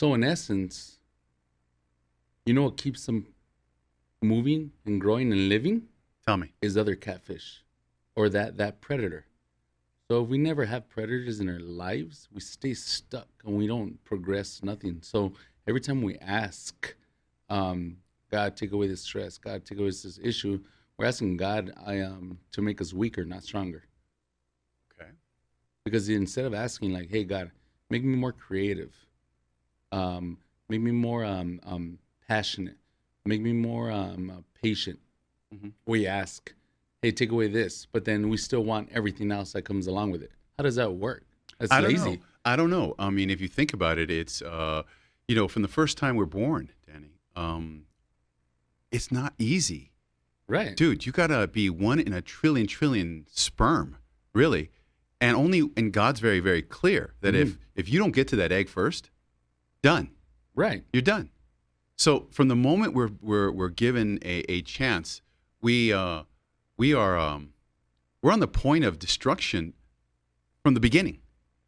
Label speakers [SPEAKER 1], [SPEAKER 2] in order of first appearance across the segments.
[SPEAKER 1] So in essence, you know what keeps them moving and growing and living
[SPEAKER 2] Tell me.
[SPEAKER 1] is other catfish or that predator. So if we never have predators in our lives, we stay stuck and we don't progress nothing. So every time we ask, God, take away this stress, God, take away this issue, we're asking God to make us weaker, not stronger.
[SPEAKER 2] Okay.
[SPEAKER 1] Because instead of asking like, hey, God, make me more creative, make me more passionate, make me more patient,
[SPEAKER 2] Hmm.
[SPEAKER 1] we ask, hey, take away this, but then we still want everything else that comes along with it. How does that work? That's
[SPEAKER 2] I don't know.
[SPEAKER 1] lazy.
[SPEAKER 2] I don't know. I mean, if you think about it, it's from the first time we're born, Danny. It's not easy,
[SPEAKER 1] Right.
[SPEAKER 2] dude. You gotta be one in a trillion sperm, really, and only. And God's very very clear that if you don't get to that egg first, done.
[SPEAKER 1] Right.
[SPEAKER 2] You're done. So from the moment we're given a chance, we we are we're on the point of destruction from the beginning.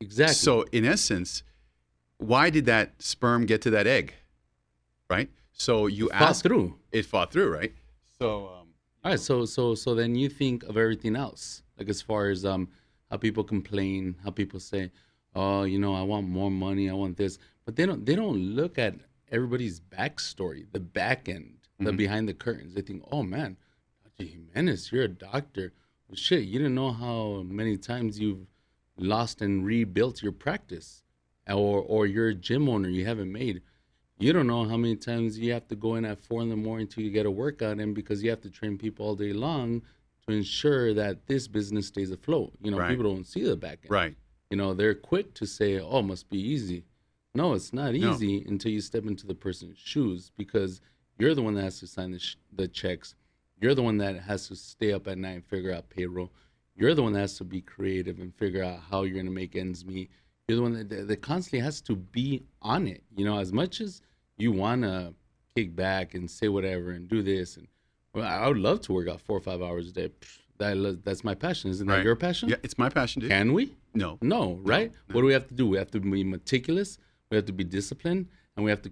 [SPEAKER 1] Exactly.
[SPEAKER 2] So in essence, why did that sperm get to that egg? Right? So you
[SPEAKER 1] Fought
[SPEAKER 2] ask
[SPEAKER 1] through.
[SPEAKER 2] it fought through, right? So
[SPEAKER 1] All right. So then you think of everything else, like as far as how people complain, how people say, oh, I want more money, I want this, but they don't look at everybody's backstory, the back end, the
[SPEAKER 2] Mhm.
[SPEAKER 1] behind the curtains. They think, oh man, Dr. Jimenez, you're a doctor. Well, shit, you didn't know how many times you've lost and rebuilt your practice, or you're a gym owner you haven't made. You don't know how many times you have to go in at 4 in the morning to get a workout in because you have to train people all day long to ensure that this business stays afloat.
[SPEAKER 2] Right.
[SPEAKER 1] People don't see the back end.
[SPEAKER 2] right.
[SPEAKER 1] They're quick to say, oh, it must be easy. No, it's not
[SPEAKER 2] No.
[SPEAKER 1] easy until you step into the person's shoes because you're the one that has to sign the checks. You're the one that has to stay up at night and figure out payroll. You're the one that has to be creative and figure out how you're going to make ends meet. You're the one that constantly has to be on it. As much as you want to kick back and say whatever and do this. And well, I would love to work out 4 or 5 hours a day. That's my passion. Isn't that
[SPEAKER 2] Right.
[SPEAKER 1] your passion?
[SPEAKER 2] Yeah, it's my passion, dude.
[SPEAKER 1] Can we?
[SPEAKER 2] No.
[SPEAKER 1] No, right?
[SPEAKER 2] no.
[SPEAKER 1] What do we have to do? We have to be meticulous. We have to be disciplined. And we have to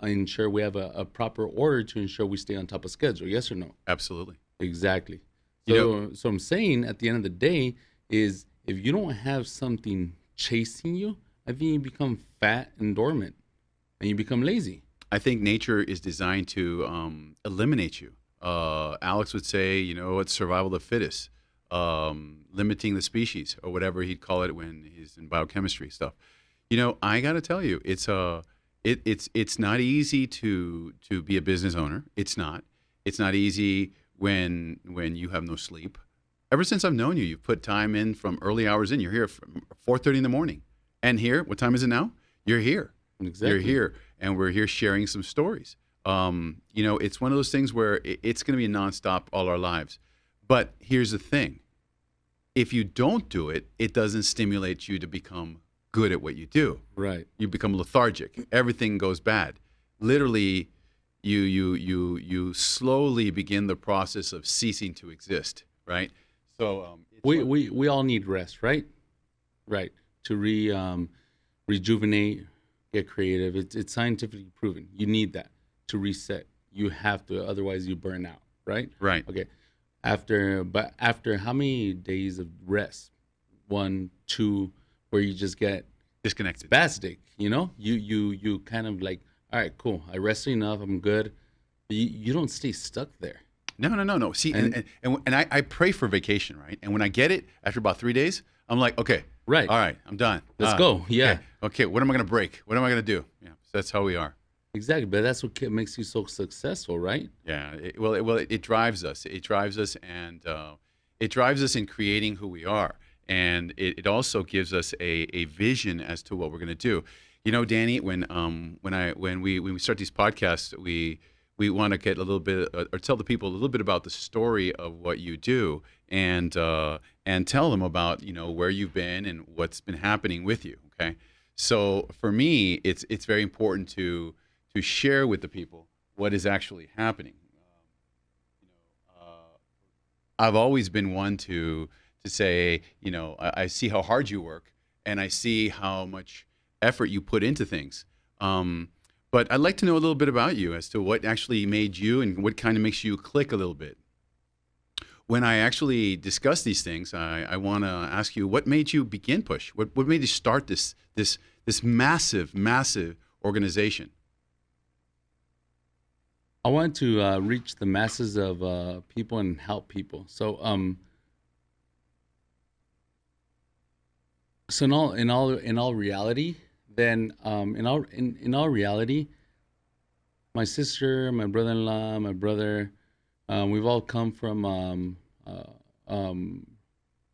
[SPEAKER 1] ensure we have a proper order to ensure we stay on top of schedule. Yes or no?
[SPEAKER 2] Absolutely.
[SPEAKER 1] Exactly.
[SPEAKER 2] You
[SPEAKER 1] So I'm saying at the end of the day is if you don't have something chasing you, I think you become fat and dormant and you become lazy.
[SPEAKER 2] I think nature is designed to eliminate you. Alex would say, it's survival of the fittest, limiting the species, or whatever he'd call it when he's in biochemistry stuff. I got to tell you, it's not easy to be a business owner. It's not. It's not easy when you have no sleep. Ever since I've known you, you've put time in from early hours in. You're here from 4:30 in the morning, and here, what time is it now? You're here.
[SPEAKER 1] Exactly.
[SPEAKER 2] You're here, and we're here sharing some stories. It's one of those things where it's going to be nonstop all our lives. But here's the thing: if you don't do it, it doesn't stimulate you to become good at what you do.
[SPEAKER 1] Right.
[SPEAKER 2] You become lethargic. Everything goes bad. Literally, you slowly begin the process of ceasing to exist. Right. So
[SPEAKER 1] We all need rest, right? Right. To rejuvenate, get creative. It's scientifically proven. You need that to reset. You have to, otherwise you burn out, right?
[SPEAKER 2] Right.
[SPEAKER 1] Okay. After how many days of rest? 1, 2, where you just get
[SPEAKER 2] disconnected.
[SPEAKER 1] spastic, you kind of like, all right, cool. I rested enough. I'm good. You don't stay stuck there.
[SPEAKER 2] No. See, and I pray for vacation, right? And when I get it after about 3 days, I'm like, okay,
[SPEAKER 1] Right.
[SPEAKER 2] all right, I'm done.
[SPEAKER 1] Let's go. Yeah.
[SPEAKER 2] Okay. What am I going to break? What am I going to do? Yeah. So that's how we are.
[SPEAKER 1] Exactly. But that's what makes you so successful, right?
[SPEAKER 2] Yeah. It drives us. It drives us, and it drives us in creating who we are, and it also gives us a vision as to what we're going to do. Danny, when we start these podcasts, we want to get a little bit or tell the people a little bit about the story of what you do, and tell them about where you've been and what's been happening with you. Okay, so for me, it's very important to share with the people what is actually happening. I've always been one to say, I see how hard you work, and I see how much effort you put into things. But I'd like to know a little bit about you as to what actually made you and what kind of makes you click a little bit. When I actually discuss these things, I want to ask you what made you begin Push. What made you start this massive organization?
[SPEAKER 1] I want to reach the masses of people and help people. So in all reality, then in all reality, my sister, my brother-in-law, my brother, we've all come from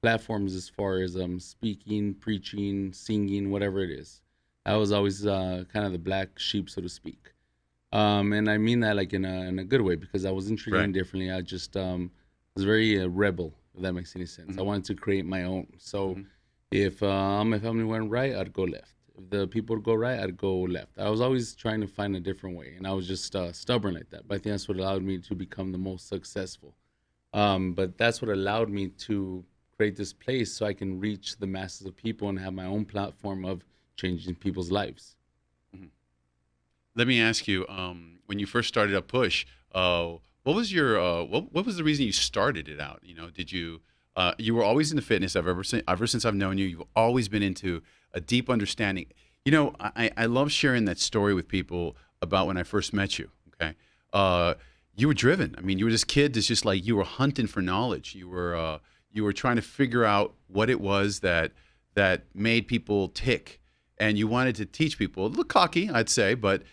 [SPEAKER 1] platforms as far as speaking, preaching, singing, whatever it is. I was always kind of the black sheep, so to speak. And I mean that like in a good way because I wasn't treated differently. I just was very rebel, if that makes any sense. I wanted to create my own. So if my family went right, I'd go left. If the people would go right, I'd go left. I was always trying to find a different way, and I was just stubborn like that. But I think that's what allowed me to become the most successful. But that's what allowed me to create this place so I can reach the masses of people and have my own platform of changing people's lives.
[SPEAKER 2] Let me ask you, when you first started up Push, what was your what was the reason you started it out? You know, did you you were always into fitness? Ever since I've known you, you've always been into a deep understanding. You know, I love sharing that story with people about when I first met you. Okay, you were driven. I mean, you were this kid that's just like you were hunting for knowledge. You were trying to figure out what it was that made people tick. And you wanted to teach people. A little cocky, I'd say, but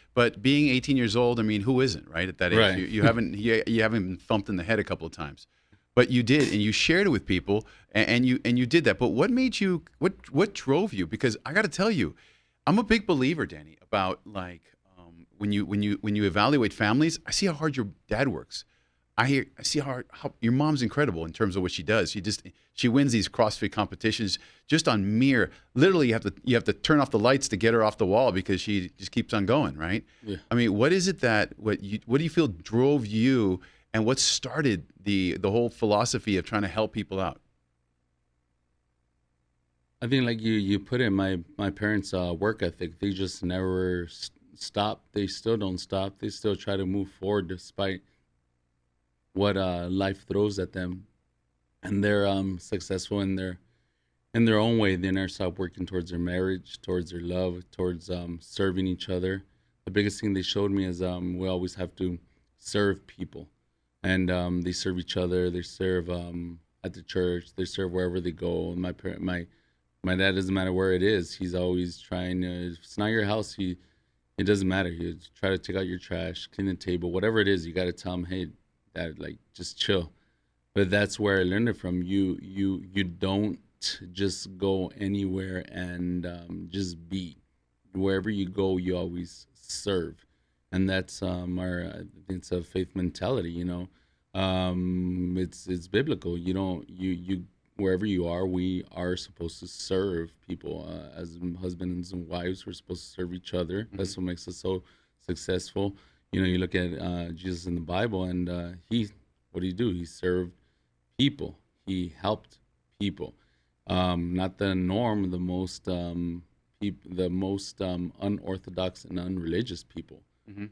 [SPEAKER 2] being 18 years old, I mean, who isn't, right? At that age,
[SPEAKER 1] Right.
[SPEAKER 2] you haven't been thumped in the head a couple of times, but you did, and you shared it with people, and you did that. But what made you? What drove you? Because I got to tell you, I'm a big believer, Danny, about like when you evaluate families. I see how hard your dad works. I see how your mom's incredible in terms of what she does. She wins these CrossFit competitions just on mere. Literally, you have to turn off the lights to get her off the wall because she just keeps on going, right?
[SPEAKER 1] Yeah.
[SPEAKER 2] I mean, what is it what do you feel drove you, and what started the whole philosophy of trying to help people out?
[SPEAKER 1] I think like you put it, my parents' work ethic. They just never stop. They still don't stop. They still try to move forward despite what life throws at them, and they're successful in their own way. They never stop working towards their marriage, towards their love, towards serving each other. The biggest thing they showed me is we always have to serve people, and they serve each other. They serve at the church. They serve wherever they go. My dad, doesn't matter where it is. He's always trying to. If it's not your house, it doesn't matter. He try to take out your trash, clean the table, whatever it is. You got to tell him, hey, Dad, like just chill. But that's where I learned it from. You don't just go anywhere and just be. Wherever you go, you always serve, and that's I think it's a faith mentality. You know, it's biblical. You don't you wherever you are, we are supposed to serve people as husbands and wives. We're supposed to serve each other. That's what makes us so successful. You know, you look at Jesus in the Bible, and what did he do? He served people. He helped people. Not the norm, the most unorthodox and unreligious people.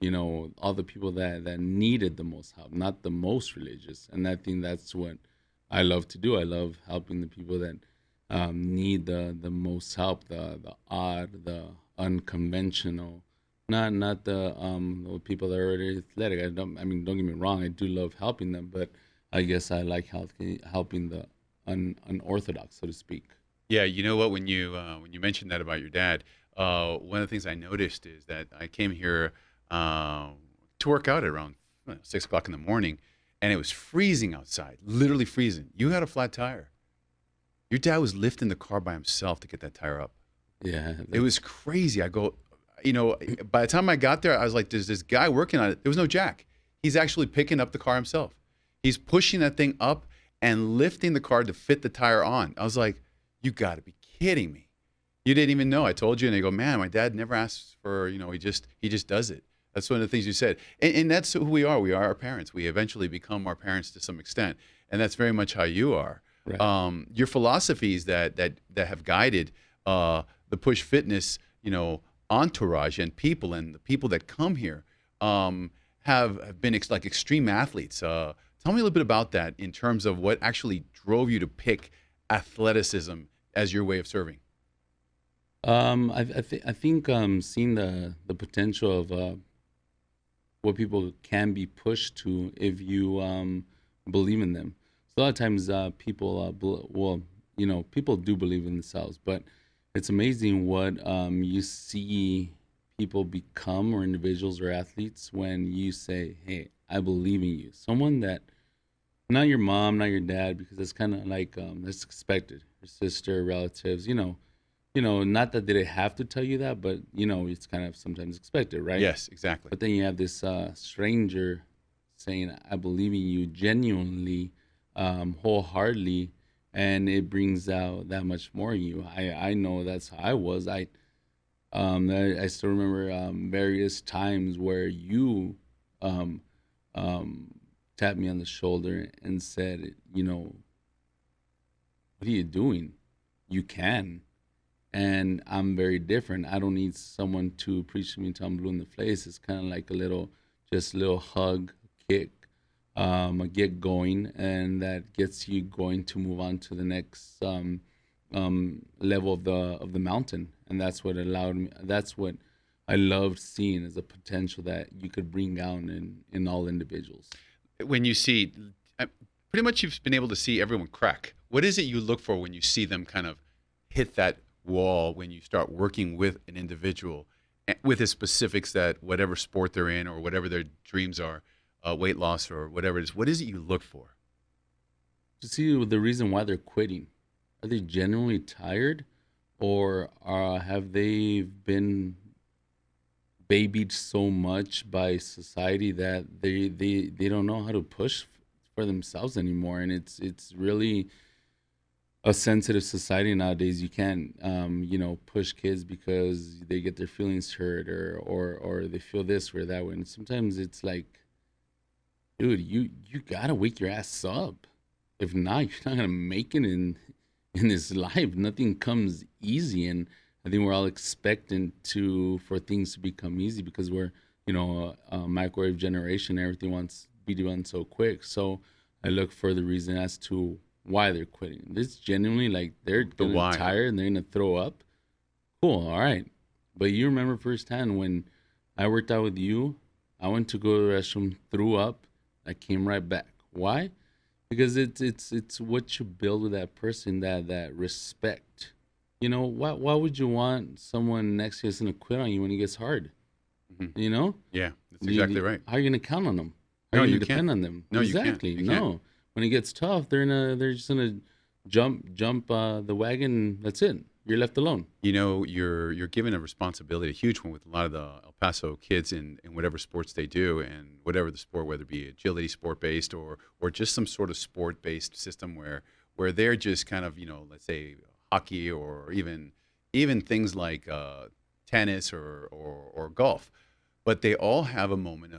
[SPEAKER 1] You know, all the people that needed the most help, not the most religious. And I think that's what I love to do. I love helping the people that need the most help, the odd, the unconventional. Not the people that are already athletic. Don't get me wrong. I do love helping them, but I guess I like helping the unorthodox, so to speak.
[SPEAKER 2] Yeah, you know what? When you mentioned that about your dad, one of the things I noticed is that I came here to work out at around 6 o'clock in the morning, and it was freezing outside, literally freezing. You had a flat tire. Your dad was lifting the car by himself to get that tire up.
[SPEAKER 1] Yeah,
[SPEAKER 2] It was crazy. I go, you know, by the time I got there, I was like, there's this guy working on it. There was no jack. He's actually picking up the car himself. He's pushing that thing up and lifting the car to fit the tire on. I was like, you got to be kidding me. You didn't even know. I told you. And they go, man, my dad never asks for, you know, he just does it. That's one of the things you said. And that's who we are. We are our parents. We eventually become our parents to some extent. And that's very much how you are.
[SPEAKER 1] Right.
[SPEAKER 2] Your philosophies that have guided the Push Fitness, you know, entourage and people, and the people that come here have been like extreme athletes. Tell me a little bit about that in terms of what actually drove you to pick athleticism as your way of serving.
[SPEAKER 1] I think seeing the potential of what people can be pushed to if you believe in them. So a lot of times people, people do believe in themselves, but it's amazing what you see people become, or individuals or athletes, when you say, "Hey, I believe in you." Someone that, not your mom, not your dad, because that's kind of like that's expected. Your sister, relatives, not that they have to tell you that, but it's kind of sometimes expected, right?
[SPEAKER 2] Yes, exactly.
[SPEAKER 1] But then you have this stranger saying, "I believe in you," genuinely, wholeheartedly, and it brings out that much more in you. I know that's how I was. I still remember various times where you um, tapped me on the shoulder and said, "What are you doing? You can." And I'm very different. I don't need someone to preach to me until I'm blue in the face. It's kind of like just a little hug, kick, a get going, and that gets you going to move on to the next level of the mountain. And that's what allowed me. That's what I loved seeing, as a potential that you could bring out in all individuals.
[SPEAKER 2] When you see, pretty much you've been able to see everyone crack. What is it you look for when you see them kind of hit that wall, when you start working with an individual with the specifics that whatever sport they're in or whatever their dreams are, weight loss or whatever it is, what is it you look for?
[SPEAKER 1] To see the reason why they're quitting. Are they genuinely tired, or have they been babied so much by society that they don't know how to push for themselves anymore? And it's really a sensitive society nowadays. You can't push kids because they get their feelings hurt, or they feel this or that way. And sometimes it's like, dude, you gotta wake your ass up. If not, you're not gonna make it in this life. Nothing comes easy, and I think we're all expectant for things to become easy, because we're a microwave generation. Everything wants to be done so quick. So I look for the reason as to why they're quitting. This genuinely, like, they're tired and they're gonna throw up. Cool, all right. But you remember firsthand when I worked out with you, I went to go to the restroom, threw up, I came right back. Why? Because it's what you build with that person, that respect. Why would you want someone next to you that's gonna quit on you when it gets hard?
[SPEAKER 2] Mm-hmm.
[SPEAKER 1] You know?
[SPEAKER 2] Yeah, that's exactly right.
[SPEAKER 1] How are you gonna count on them? How are you gonna depend on them?
[SPEAKER 2] No,
[SPEAKER 1] exactly.
[SPEAKER 2] You can't.
[SPEAKER 1] When it gets tough, they're just gonna jump the wagon. And that's it. You're left alone.
[SPEAKER 2] You're given a responsibility, a huge one, with a lot of the El Paso kids in whatever sports they do, and whatever the sport, whether it be agility sport based or just some sort of sport based system where they're just kind of, let's say hockey, or even things like tennis or golf, but they all have a moment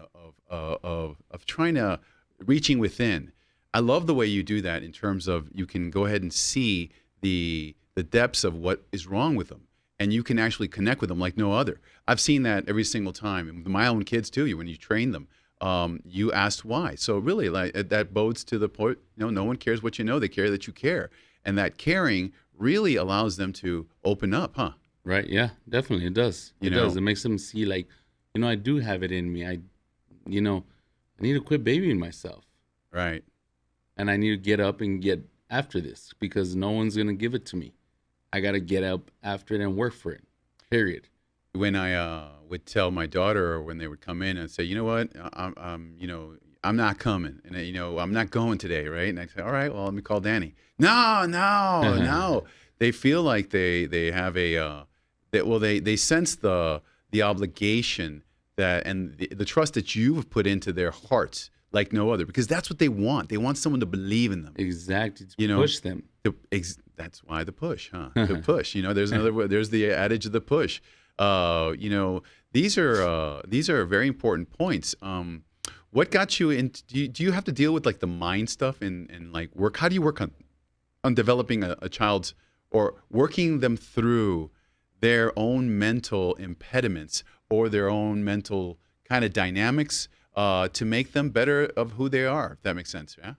[SPEAKER 2] of trying to reaching within. I love the way you do that, in terms of you can go ahead and see the depths of what is wrong with them, and you can actually connect with them like no other. I've seen that every single time, and with my own kids too. When you train them, you asked why. So really, like, that bodes to the point. No one cares what you know; they care that you care, and that caring really allows them to open up, huh?
[SPEAKER 1] Right? Yeah, definitely, it does. It does. It makes them see, like, I do have it in me. I need to quit babying myself.
[SPEAKER 2] Right.
[SPEAKER 1] And I need to get up and get after this, because no one's going to give it to me. I got to get up after it and work for it, period.
[SPEAKER 2] When I would tell my daughter, or when they would come in and say, you know what, I'm not coming, and I'm not going today, right? And I say, all right, well, let me call Danny. No. They feel like they have they sense the obligation and the trust that you've put into their hearts like no other, because that's what they want. They want someone to believe in them.
[SPEAKER 1] Exactly. To push them.
[SPEAKER 2] That's why the push, huh? The push. There's another word. There's the adage of the push. These are very important points. What got you into? Do you have to deal with, like, the mind stuff and like work? How do you work on developing a child's, or working them through their own mental impediments or their own mental kind of dynamics to make them better of who they are. If that makes sense, yeah.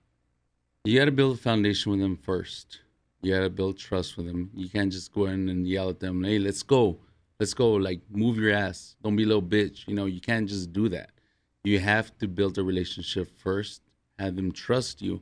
[SPEAKER 1] You got to build a foundation with them first. You got to build trust with them. You can't just go in and yell at them, hey, let's go. Let's go. Like, move your ass. Don't be a little bitch. You can't just do that. You have to build a relationship first, have them trust you,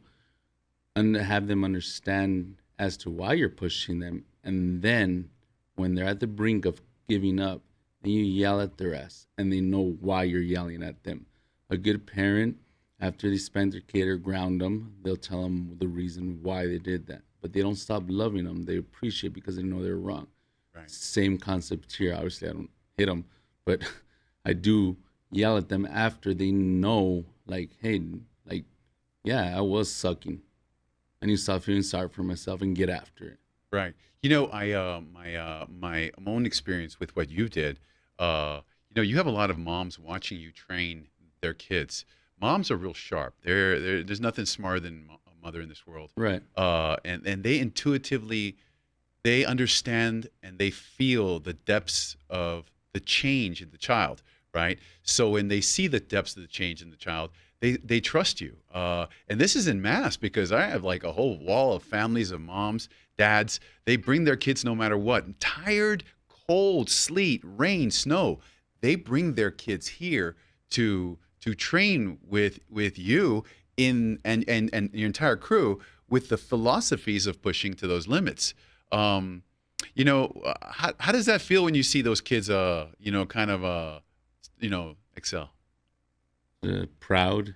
[SPEAKER 1] and have them understand as to why you're pushing them. And then when they're at the brink of giving up, then you yell at their ass and they know why you're yelling at them. A good parent, after they spank their kid or ground them, they'll tell them the reason why they did that. But they don't stop loving them. They appreciate because they know they're wrong.
[SPEAKER 2] Right.
[SPEAKER 1] Same concept here. Obviously, I don't hit them, but I do yell at them after they know, like, hey, like, yeah, I was sucking. I need to stop feeling sorry for myself and get after it.
[SPEAKER 2] Right. I my own experience with what you did. You have a lot of moms watching you train their kids. Moms are real sharp. There's nothing smarter than a mother in this world.
[SPEAKER 1] Right.
[SPEAKER 2] And they intuitively, they understand and they feel the depths of the change in the child. Right. So when they see the depths of the change in the child, they trust you. And this is in mass because I have like a whole wall of families of moms, dads. They bring their kids no matter what. Tired, cold, sleet, rain, snow. They bring their kids here to train with you and your entire crew with the philosophies of pushing to those limits. How does that feel when you see those kids excel?
[SPEAKER 1] Proud,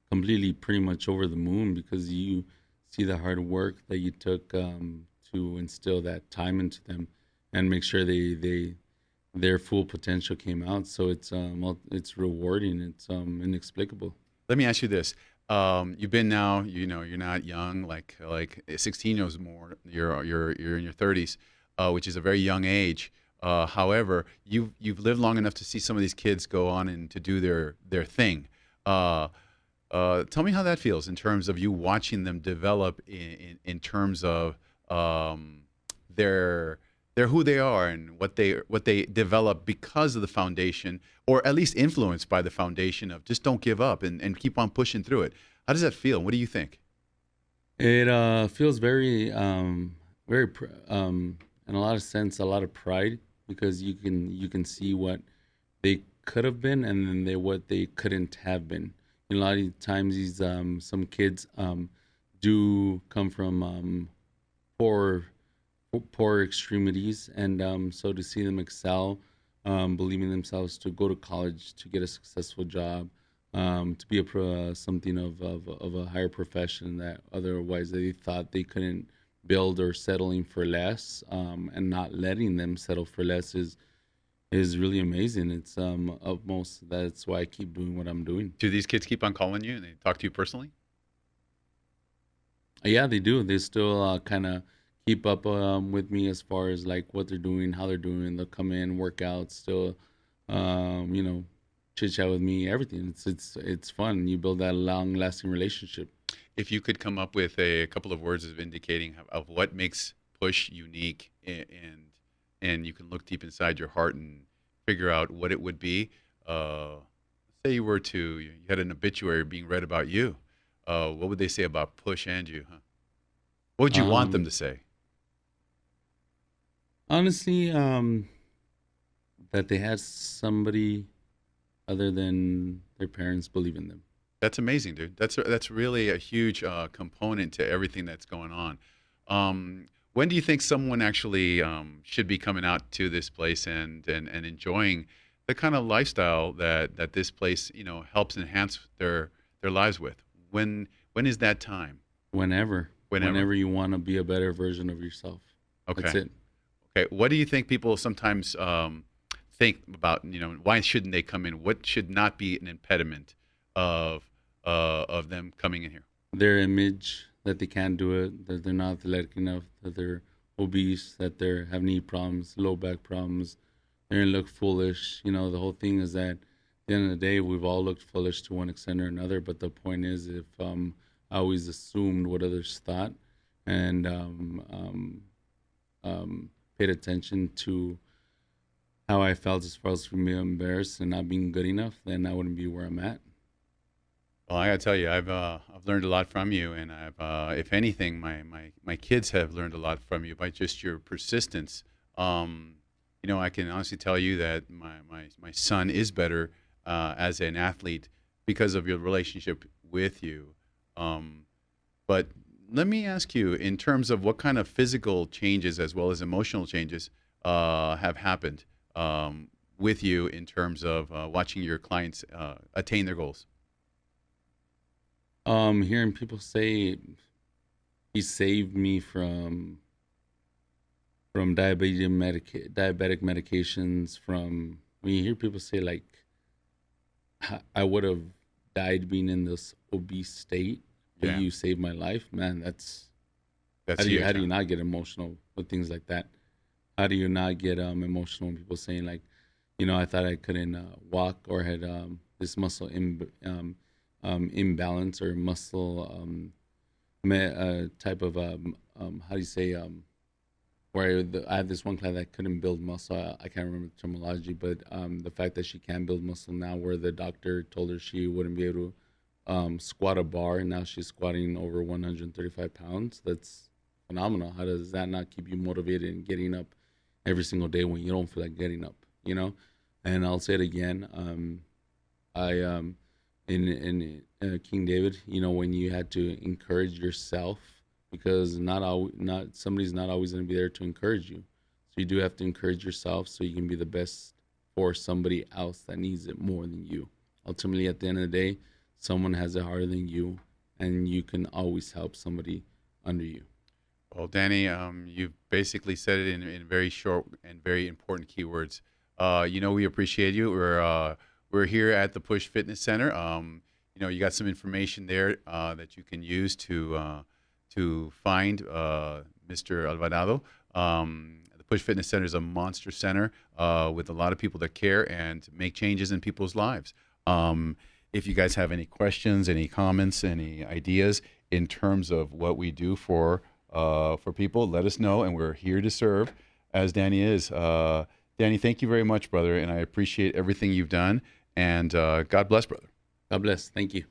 [SPEAKER 1] completely pretty much over the moon because you see the hard work that you took to instill that time into them and make sure their full potential came out. So it's rewarding. It's inexplicable.
[SPEAKER 2] Let me ask you this. You've been now, you're not young, like 16 years more. You're in your 30s, which is a very young age. However, you've lived long enough to see some of these kids go on and to do their thing. Tell me how that feels in terms of you watching them develop in terms of their who they are and what they develop because of the foundation, or at least influenced by the foundation of just don't give up and keep on pushing through it. How does that feel? What do you think?
[SPEAKER 1] It feels very, very, in a lot of sense, a lot of pride because you can see what they could have been and then what they couldn't have been. A lot of times, these some kids do come from poor extremities, and so to see them excel, believing themselves to go to college, to get a successful job, to be something of a higher profession that otherwise they thought they couldn't build, or settling for less, and not letting them settle for less is really amazing. It's utmost. That's why I keep doing what I'm doing.
[SPEAKER 2] Do these kids keep on calling you and they talk to you personally?
[SPEAKER 1] Yeah, they do. They still kind of keep up with me as far as like what they're doing, how they're doing. They'll come in, work out, still, chit chat with me. Everything. It's fun. You build that long lasting relationship.
[SPEAKER 2] If you could come up with a couple of words of indicating of what makes Push unique, and you can look deep inside your heart and figure out what it would be. Say you had an obituary being read about you. What would they say about Push and you? Huh? What would you want them to say?
[SPEAKER 1] Honestly, that they had somebody other than their parents believe in them.
[SPEAKER 2] That's amazing, dude. That's really a huge component to everything that's going on. When do you think someone actually should be coming out to this place and enjoying the kind of lifestyle that this place helps enhance their lives with? When is that time?
[SPEAKER 1] Whenever you want to be a better version of yourself.
[SPEAKER 2] Okay.
[SPEAKER 1] That's it.
[SPEAKER 2] Okay. What do you think people sometimes think about? Why shouldn't they come in? What should not be an impediment of them coming in here?
[SPEAKER 1] Their image, that they can't do it, that they're not athletic enough, that they're obese, that they have knee problems, low back problems, they're gonna look foolish. The whole thing is that at the end of the day, we've all looked foolish to one extent or another. But the point is, if I always assumed what others thought, and paid attention to how I felt as far as being embarrassed and not being good enough, then I wouldn't be where I'm at.
[SPEAKER 2] Well, I gotta tell you, I've learned a lot from you, and if anything, my kids have learned a lot from you by just your persistence. I can honestly tell you that my son is better as an athlete because of your relationship with you. Um, but let me ask you, in terms of what kind of physical changes as well as emotional changes have happened with you in terms of watching your clients attain their goals.
[SPEAKER 1] Hearing people say he saved me from diabetic medications. From when you hear people say like I would have died being in this obese state, but
[SPEAKER 2] Yeah,
[SPEAKER 1] you saved my life, man. That's
[SPEAKER 2] that's huge,
[SPEAKER 1] how do
[SPEAKER 2] huh?
[SPEAKER 1] you not get emotional with things like that? How do you not get emotional when people saying like, I thought I couldn't walk or had this muscle imbalance or muscle type of how do you say where I had this one client that couldn't build muscle. I can't remember the terminology, but the fact that she can build muscle now, where the doctor told her she wouldn't be able to squat a bar, and now she's squatting over 135 pounds. That's phenomenal. How does that not keep you motivated and getting up every single day when you don't feel like getting up? And I'll say it again. I in King David, when you had to encourage yourself, because not somebody's not always going to be there to encourage you. So you do have to encourage yourself so you can be the best for somebody else that needs it more than you. Ultimately, at the end of the day, someone has it harder than you, and you can always help somebody under you.
[SPEAKER 2] Well, Danny, you've basically said it in very short and very important keywords. We appreciate you. We're here at the Push Fitness Center. You got some information there that you can use to find Mr. Alvarado. The Push Fitness Center is a monster center with a lot of people that care and make changes in people's lives. If you guys have any questions, any comments, any ideas in terms of what we do for people, let us know, and we're here to serve, as Danny is. Danny, thank you very much, brother, and I appreciate everything you've done. And God bless, brother.
[SPEAKER 1] God bless. Thank you.